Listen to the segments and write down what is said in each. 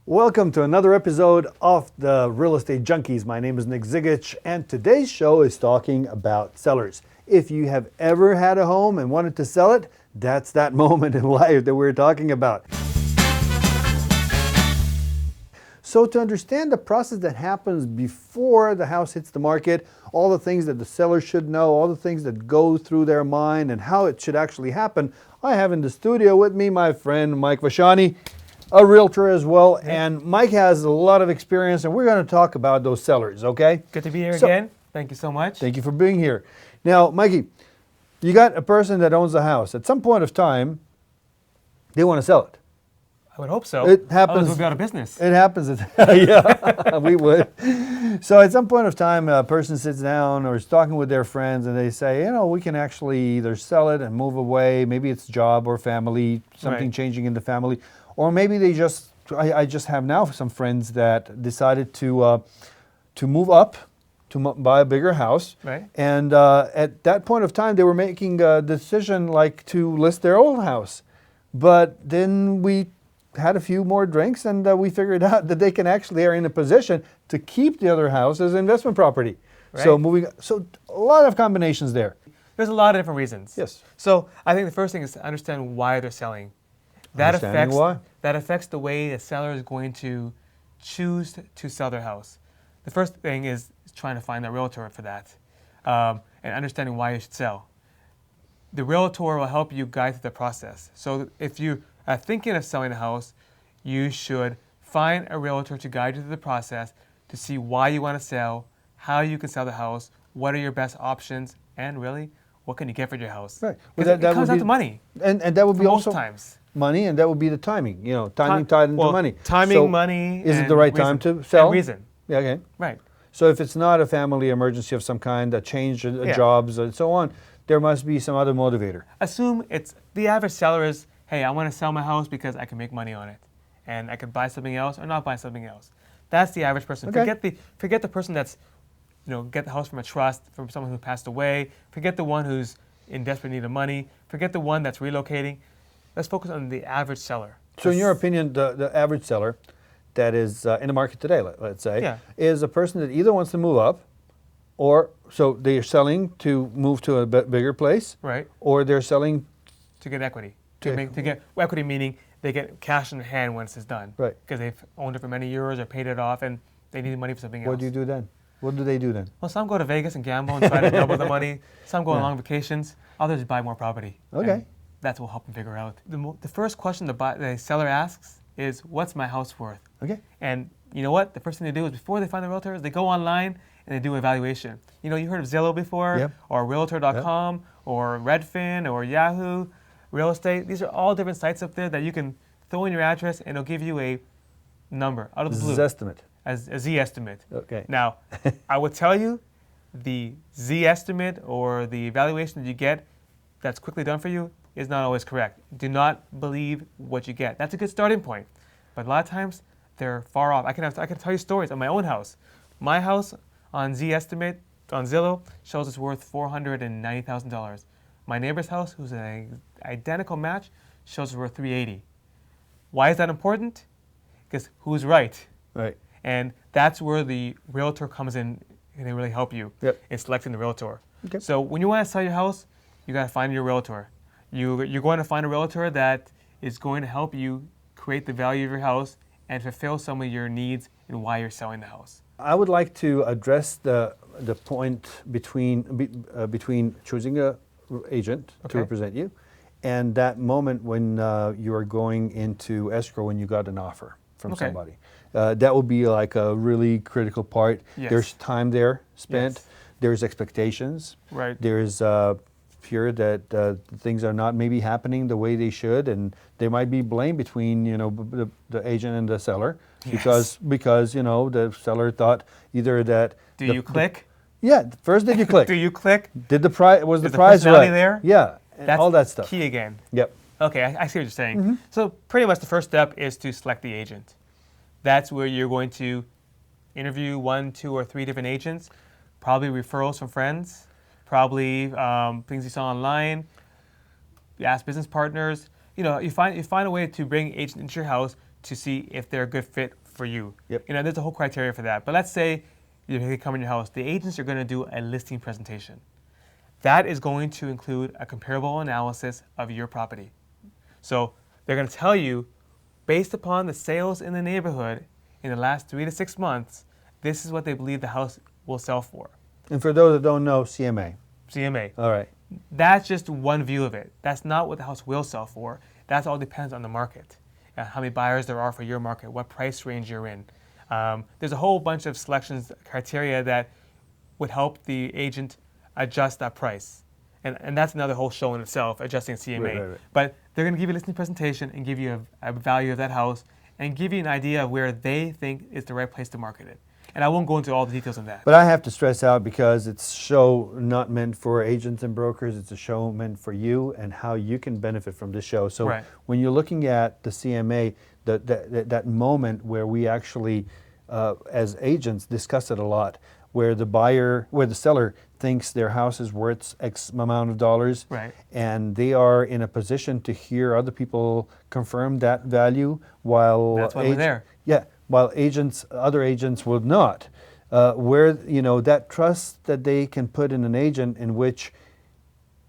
Welcome to another episode of the Real Estate Junkies. My name is Nick Zigic, and today's show is talking about sellers. If you have ever had a home and wanted to sell it, that's that moment in life that we're talking about. So to understand the process that happens before the house hits the market, all the things that the seller should know, all the things that go through their mind and how it should actually happen, I have in the studio with me my friend Mike Vachani, a realtor as well, and Mike has a lot of experience, and we're going to talk about those sellers, okay? Good to be here again. Thank you so much. Thank you for being here. Now, Mikey, you got a person that owns a house. At some point of time, they want to sell it. I would hope so. It happens. Otherwise we'll be out of business. It happens. Yeah, we would. So at some point of time, a person sits down or is talking with their friends, and they say, you know, we can actually either sell it and move away. Maybe it's job or family, something changing in the family. Or maybe they just, I just have now some friends that decided to move up, to buy a bigger house. Right. And at that point of time, they were making a decision like to list their old house. But then we had a few more drinks, and we figured out that they can actually are in a position to keep the other house as investment property. Right. So a lot of combinations there. There's a lot of different reasons. Yes. So I think the first thing is to understand why they're selling. That affects the way the seller is going to choose to sell their house. The first thing is trying to find a realtor for that, and understanding why you should sell. The realtor will help you guide through the process. So if you are thinking of selling a house, you should find a realtor to guide you through the process to see why you want to sell, how you can sell the house, what are your best options, and really, what can you get for your house? Right. Because it comes down to money. And that would be most also times. Money, and that would be the timing. You know, timing tied into money. Timing, so money. Is it the right time to sell? And reason. Yeah. Okay. Right. So if it's not a family emergency of some kind, a change of jobs and so on, there must be some other motivator. Assume it's the average seller is, hey, I want to sell my house because I can make money on it, and I can buy something else or not buy something else. That's the average person. Okay. Forget the person that's, get the house from a trust, from someone who passed away. Forget the one who's in desperate need of money. Forget the one that's relocating. Let's focus on the average seller. So in your opinion, the average seller that is in the market today, let's say, is a person that either wants to move up, or so they are selling to move to a bigger place, right? Or they're selling to get equity. To get equity, meaning they get cash in hand once it's done. Right. Because they've owned it for many years or paid it off, and they need money for something else. What do you do then? What do they do then? Well, some go to Vegas and gamble and try to double the money. Some go on long vacations. Others buy more property. Okay. That's what will help them figure out. The first question the seller asks is, what's my house worth? Okay. And you know what? The first thing they do is before they find the realtor is they go online and they do an evaluation. You heard of Zillow before, or Realtor.com, or Redfin, or Yahoo, Real Estate. These are all different sites up there that you can throw in your address and it'll give you a number out of the blue. Z-estimate. As a Z-estimate. Okay. Now, I will tell you, the Z-estimate or the evaluation that you get that's quickly done for you is not always correct. Do not believe what you get. That's a good starting point. But a lot of times, they're far off. I can tell you stories on my own house. My house on Z-estimate, on Zillow, shows it's worth $490,000. My neighbor's house, who's an identical match, shows it's worth $380,000. Why is that important? Because who's right? Right. And that's where the realtor comes in and they really help you in selecting the realtor. Okay. So when you want to sell your house, you got to find your realtor. You're going to find a realtor that is going to help you create the value of your house and fulfill some of your needs and why you're selling the house. I would like to address the point between choosing an agent to represent you and that moment when you are going into escrow when you got an offer from somebody. That would be like a really critical part. Yes. There's time there spent. Yes. There's expectations. Right. There's fear that things are not maybe happening the way they should, and there might be blame between the agent and the seller because the seller thought either that. Do you click? First did you click? Do you click? Did the price was the the price right? there? Yeah, that's all that stuff. Key again. Yep. Okay, I see what you're saying. So pretty much the first step is to select the agent. That's where you're going to interview 1, 2, or 3 different agents, probably referrals from friends, probably things you saw online. You ask business partners. you find a way to bring agent into your house to see if they're a good fit for you. Yep. There's a whole criteria for that. But let's say they come in your house, the agents are going to do a listing presentation. That is going to include a comparable analysis of your property. So they're going to tell you, based upon the sales in the neighborhood in the last 3 to 6 months, this is what they believe the house will sell for. And for those that don't know, CMA. CMA. All right. That's just one view of it. That's not what the house will sell for. That all depends on the market, how many buyers there are for your market, what price range you're in. There's a whole bunch of selections criteria that would help the agent adjust that price. And that's another whole show in itself, adjusting CMA. Right. But they're going to give you a listing presentation and give you a value of that house and give you an idea of where they think is the right place to market it. And I won't go into all the details on that. But I have to stress out, because it's a show not meant for agents and brokers, it's a show meant for you and how you can benefit from this show. So Right. when you're looking at the CMA, that moment where we actually, as agents, discuss it a lot, where the seller thinks their house is worth X amount of dollars, Right. and they are in a position to hear other people confirm that value, while That's why we're there. Yeah, while other agents would not. Where that trust that they can put in an agent, in which,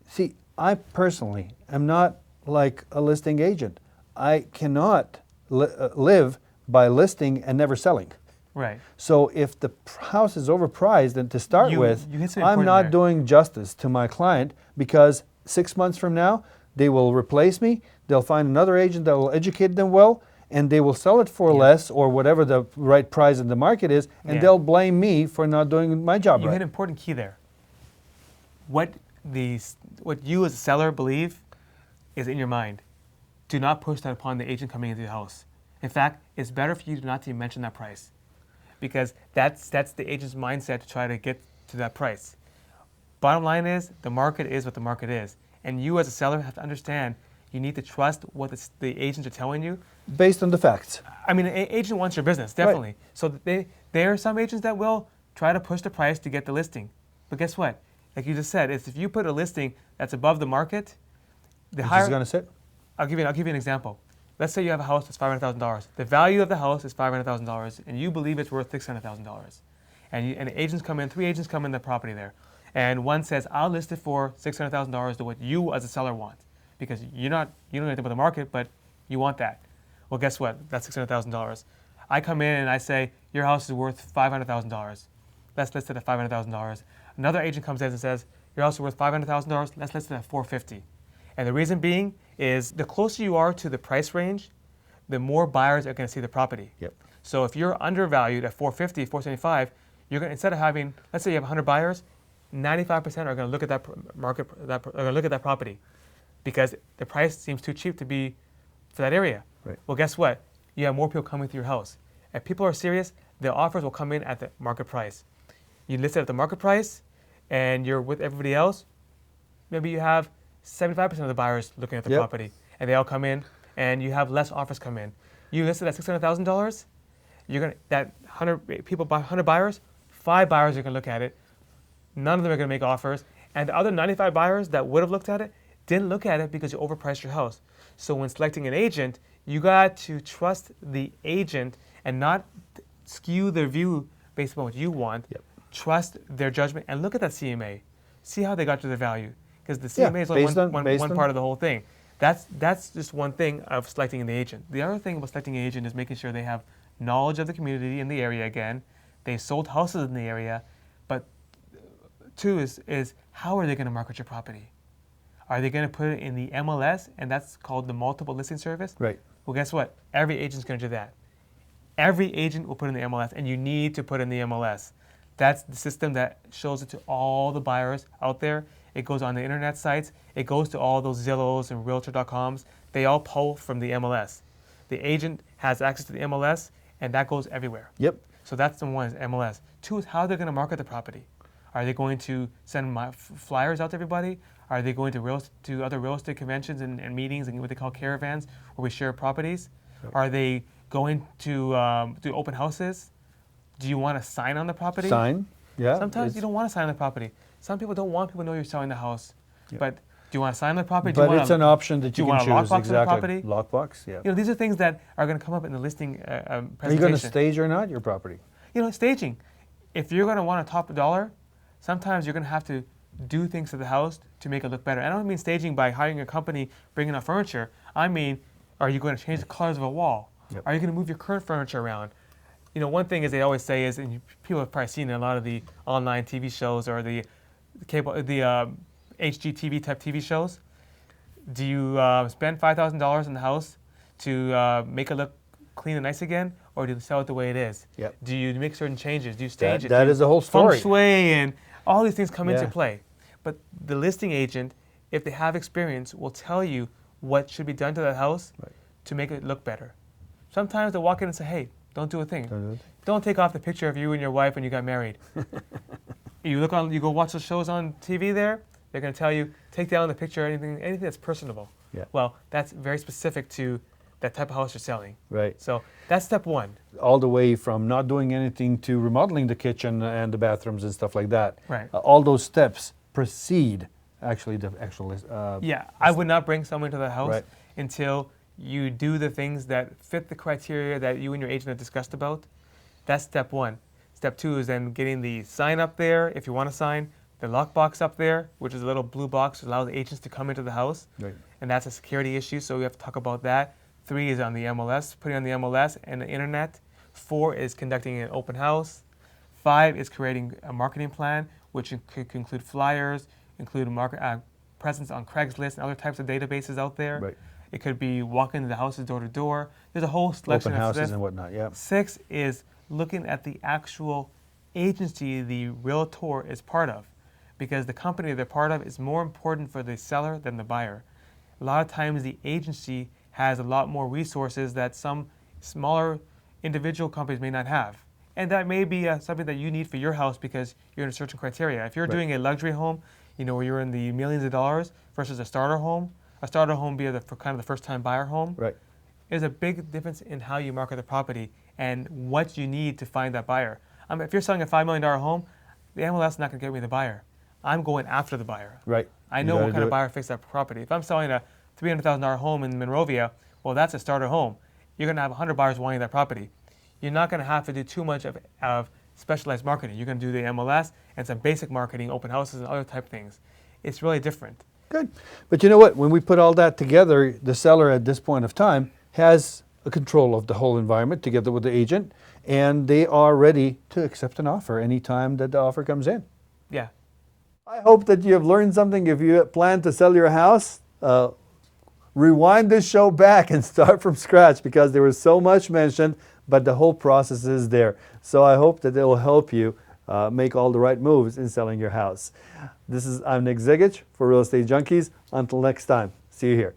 see, I personally am not like a listing agent. I cannot live by listing and never selling. Right. So if the house is overpriced, and to start with, you hit something I'm important not there. doing justice to my client, because 6 months from now, they will replace me, they'll find another agent that will educate them well, and they will sell it for less, or whatever the right price in the market is, and they'll blame me for not doing my job You right. hit an important key there. What you as a seller believe is in your mind. Do not push that upon the agent coming into your house. In fact, it's better for you not to mention that price, because that's the agent's mindset to try to get to that price. Bottom line is, the market is what the market is. And you as a seller have to understand, you need to trust what the agents are telling you. Based on the facts. I mean, an agent wants your business, definitely. Right. So there are some agents that will try to push the price to get the listing. But guess what? Like you just said, if you put a listing that's above the market, the higher... Is going to sit? I'll give you an example. Let's say you have a house that's $500,000. The value of the house is $500,000, and you believe it's worth $600,000. And agents come in, 3 agents come in the property there. And one says, I'll list it for $600,000 to what you as a seller want. Because you don't know anything about the market, but you want that. Well, guess what? That's $600,000. I come in and I say, your house is worth $500,000. Let's list it at $500,000. Another agent comes in and says, your house is worth $500,000. Let's list it at $450,000. And the reason being is, the closer you are to the price range, the more buyers are going to see the property. Yep. So if you're undervalued at $450,000, $475,000, you're going to, instead of having, let's say you have 100 buyers, 95% are going to look at that property, because the price seems too cheap to be for that area. Right. Well, guess what? You have more people coming to your house. If people are serious, the offers will come in at the market price. You list it at the market price, and you're with everybody else. Maybe you have 75% of the buyers looking at the property, and they all come in, and you have less offers come in. You listed at $600,000. You're gonna, that 100 people, 100 buyers, 5 buyers are gonna look at it. None of them are gonna make offers, and the other 95 buyers that would have looked at it didn't look at it because you overpriced your house. So when selecting an agent, you got to trust the agent and not skew their view based on what you want. Yep. Trust their judgment and look at that CMA. See how they got to their value, because the CMA is only one part of the whole thing. That's just one thing of selecting the agent. The other thing about selecting an agent is making sure they have knowledge of the community in the area again. They've sold houses in the area, but 2 is how are they going to market your property? Are they going to put it in the MLS, and that's called the multiple listing service? Right. Well, guess what? Every agent's going to do that. Every agent will put in the MLS, and you need to put in the MLS. That's the system that shows it to all the buyers out there. It goes on the internet sites. It goes to all those Zillows and Realtor.coms. They all pull from the MLS. The agent has access to the MLS, and that goes everywhere. Yep. So that's the one, is MLS. 2 is how they're going to market the property. Are they going to send flyers out to everybody? Are they going to other real estate conventions and meetings and what they call caravans, where we share properties? Yep. Are they going to do open houses? Do you want to sign on the property? Sign, yeah. Sometimes you don't want to sign on the property. Some people don't want people to know you're selling the house. Yep. But Do you want to sign the property? But it's an option that you can choose. Do you want a lockbox exactly. on the property? Lockbox, yeah. You know, these are things that are going to come up in the listing presentation. Are you going to stage or not your property? You know, staging. If you're going to want to top dollar, sometimes you're going to have to do things to the house to make it look better. I don't mean staging by hiring a company, bringing out furniture. I mean, are you going to change the colors of a wall? Yep. Are you going to move your current furniture around? You know, one thing is they always say is, and people have probably seen in a lot of the online TV shows or the cable, the HGTV type TV shows. Do you spend $5,000 in the house to make it look clean and nice again, or do you sell it the way it is? Yep. Do you make certain changes? Do you stage it? That is the whole story. Feng shui and all these things come into play. But the listing agent, if they have experience, will tell you what should be done to that house to make it look better. Sometimes they'll walk in and say, hey, don't do a thing. Don't take off the picture of you and your wife when you got married. You go watch the shows on TV there, they're going to tell you, take down the picture, anything that's personable. Yeah. Well, that's very specific to that type of house you're selling. Right. So that's step one. All the way from not doing anything to remodeling the kitchen and the bathrooms and stuff like that. Right. All those steps precede actually the actual. I would not bring someone to the house Right. until you do the things that fit the criteria that you and your agent have discussed about. That's step one. Step two is then getting the sign up there, if you want to sign, the lockbox up there, which is a little blue box that allows agents to come into the house. Right. And that's a security issue, so we have to talk about that. 3 is on the MLS, putting on the MLS and the internet. 4 is conducting an open house. 5 is creating a marketing plan, which could include flyers, include presence on Craigslist and other types of databases out there. Right. It could be walking to the houses door to door. There's a whole selection Open of houses stuff. and whatnot, yeah. 6 is looking at the actual agency the realtor is part of, because the company they're part of is more important for the seller than the buyer. A lot of times the agency has a lot more resources that some smaller individual companies may not have. And that may be something that you need for your house because you're in a certain criteria. If you're doing a luxury home, you know, where you're in the millions of dollars versus a starter home being kind of the first-time buyer home. Right. There's a big difference in how you market the property and what you need to find that buyer. If you're selling a $5 million home, the MLS is not going to get me the buyer. I'm going after the buyer. Right. I know what kind of buyer fits that property. If I'm selling a $300,000 home in Monrovia, well, that's a starter home. You're going to have 100 buyers wanting that property. You're not going to have to do too much of specialized marketing. You're going to do the MLS and some basic marketing, open houses and other type things. It's really different. Good. But you know what? When we put all that together, the seller at this point of time has a control of the whole environment together with the agent, and they are ready to accept an offer anytime that the offer comes in. Yeah. I hope that you have learned something. If you plan to sell your house, rewind this show back and start from scratch, because there was so much mentioned, but the whole process is there. So I hope that it will help you make all the right moves in selling your house. I'm Nick Zigic for Real Estate Junkies. Until next time, see you here.